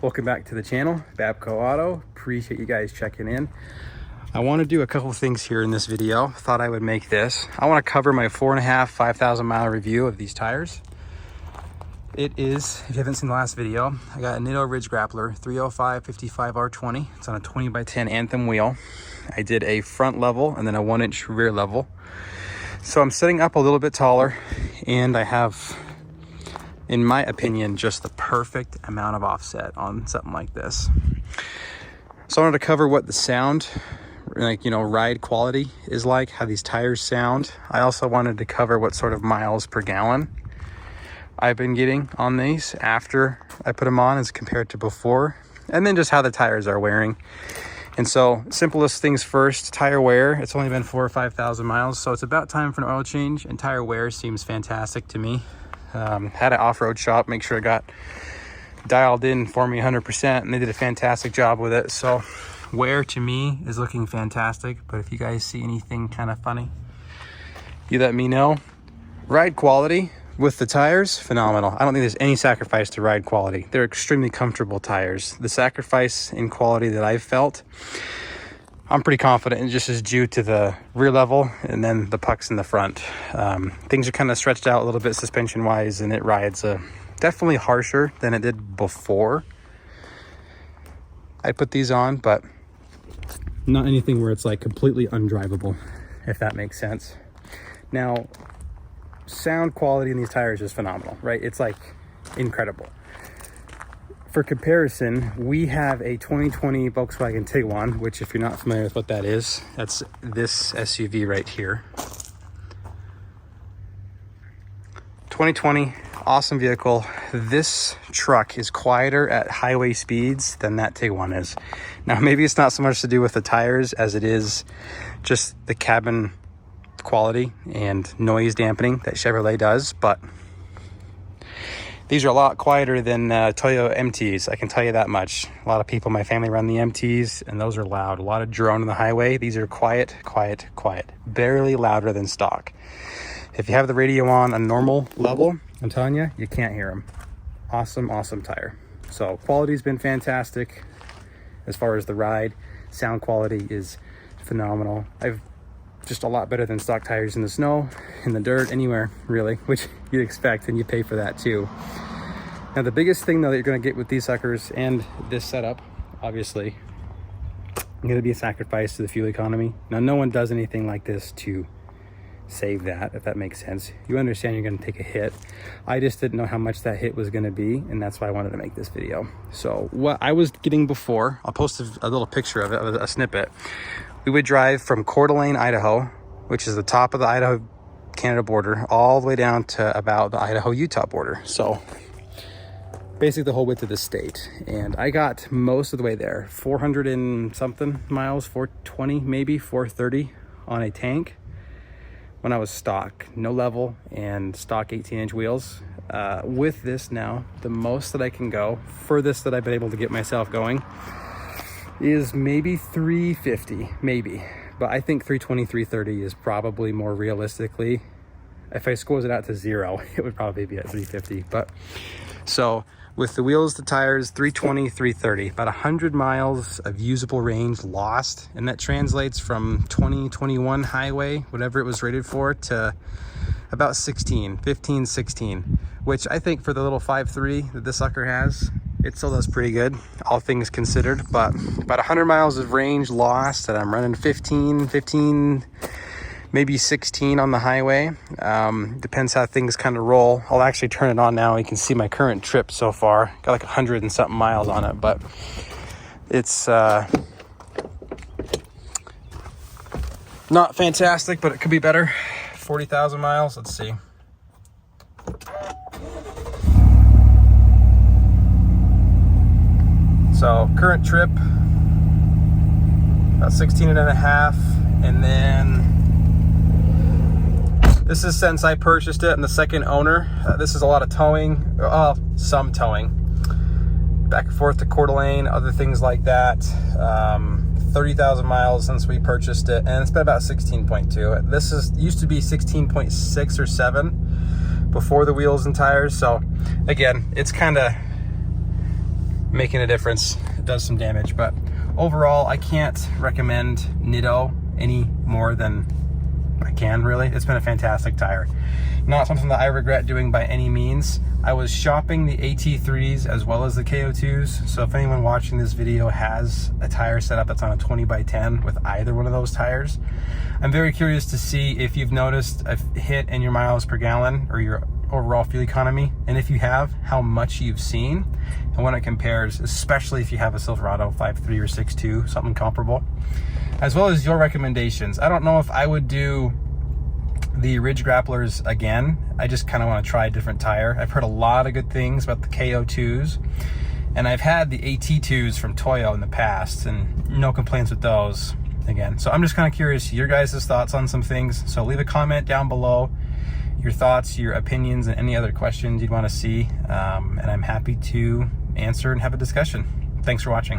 Welcome back to the channel, Babco Auto. Appreciate you guys checking in. I want to do a couple things here in this video. Thought I would make this. I want to cover my 4.5, 5,000 mile review of these tires. It is, if you haven't seen the last video, I got a Nitro Ridge Grappler 305 55 R20. It's on a 20x10 Anthem wheel. I did a front level and then a 1-inch rear level. So I'm setting up a little bit taller, and I have, in my opinion, just the perfect amount of offset on something like this. So I wanted to cover what the sound, like, you know, ride quality is like, how these tires sound. I also wanted to cover what sort of miles per gallon I've been getting on these after I put them on as compared to before, and then just how the tires are wearing. And so, simplest things first, tire wear. It's only been 4,000 or 5,000 miles, so it's about time for an oil change, and tire wear seems fantastic to me. Had an off-road shop, make sure it got dialed in for me 100%, and they did a fantastic job with it. So wear to me is looking fantastic, but if you guys see anything kind of funny, you let me know. Ride quality with the tires, phenomenal. I don't think there's any sacrifice to ride quality. They're extremely comfortable tires. The sacrifice in quality that I've felt, I'm pretty confident it just is due to the rear level and then the pucks in the front. Things are kind of stretched out a little bit suspension wise, and it rides definitely harsher than it did before I put these on, but not anything where it's like completely undrivable, if that makes sense. Now, sound quality in these tires is phenomenal, right? It's like incredible. For comparison, we have a 2020 Volkswagen Tiguan, which, if you're not familiar with what that is, that's this SUV right here. 2020, awesome vehicle. This truck is quieter at highway speeds than that Tiguan is. Now, maybe it's not so much to do with the tires as it is just the cabin quality and noise dampening that Chevrolet does, but these are a lot quieter than Toyota MTs, I can tell you that much. A lot of people in my family run the MTs, and those are loud. A lot of drone on the highway. These are quiet, quiet, quiet. Barely louder than stock. If you have the radio on a normal level, I'm telling you, you can't hear them. Awesome, awesome tire. So quality's been fantastic as far as the ride. Sound quality is phenomenal. I've just a lot better than stock tires in the snow, in the dirt, anywhere really, which you'd expect, and you pay for that too. Now, the biggest thing though that you're going to get with these suckers and this setup, obviously, going to be a sacrifice to the fuel economy. Now, no one does anything like this to save that, if that makes sense. You understand you're going to take a hit. I just didn't know how much that hit was going to be, and that's why I wanted to make this video. So what I was getting before, I'll post a little picture of it, a snippet. We would drive from Coeur d'Alene, Idaho, which is the top of the Idaho-Canada border, all the way down to about the Idaho-Utah border. So basically the whole width of the state. And I got most of the way there, 400 and something miles, 420 maybe, 430 on a tank when I was stock, no level, and stock 18-inch wheels. With this now, the most that I can go, furthest that I've been able to get myself going, is maybe 350, maybe. But I think 320, 330 is probably more realistically. If I squeeze it out to 0, it would probably be at 350. But so with the wheels, the tires, 320, 330, about 100 miles of usable range lost. And that translates from 2021 highway, whatever it was rated for, to about 15, 16, which I think for the little 5.3 that this sucker has, it still does pretty good, all things considered. But about 100 miles of range lost, and I'm running 15, maybe 16 on the highway. Depends how things kind of roll. I'll actually turn it on now. You can see my current trip so far. Got like 100 and something miles on it, but it's not fantastic, but it could be better. 40,000 miles, let's see. So current trip, about 16 and a half. And then this is since I purchased it and the second owner. This is a lot of towing, some towing. Back and forth to Coeur d'Alene, other things like that. 30,000 miles since we purchased it, and it's been about 16.2. This used to be 16.6 or 7 before the wheels and tires. So again, it's kind of making a difference. It does some damage, but overall, I can't recommend Nitro any more than I can, really. It's been a fantastic tire. Not something that I regret doing by any means. I was shopping the AT3s as well as the KO2s, so if anyone watching this video has a tire setup that's on a 20x10 with either one of those tires, I'm very curious to see if you've noticed a hit in your miles per gallon or your overall fuel economy, and if you have, how much you've seen and when it compares, especially if you have a Silverado 5.3 or 6.2, something comparable, as well as your recommendations. I don't know if I would do the Ridge Grapplers again. I just kind of want to try a different tire. I've heard a lot of good things about the KO2s, and I've had the AT2s from Toyo in the past, and no complaints with those again. So I'm just kind of curious your guys' thoughts on some things. So leave a comment down below, your thoughts, your opinions, and any other questions you'd want to see, and I'm happy to answer and have a discussion. Thanks for watching.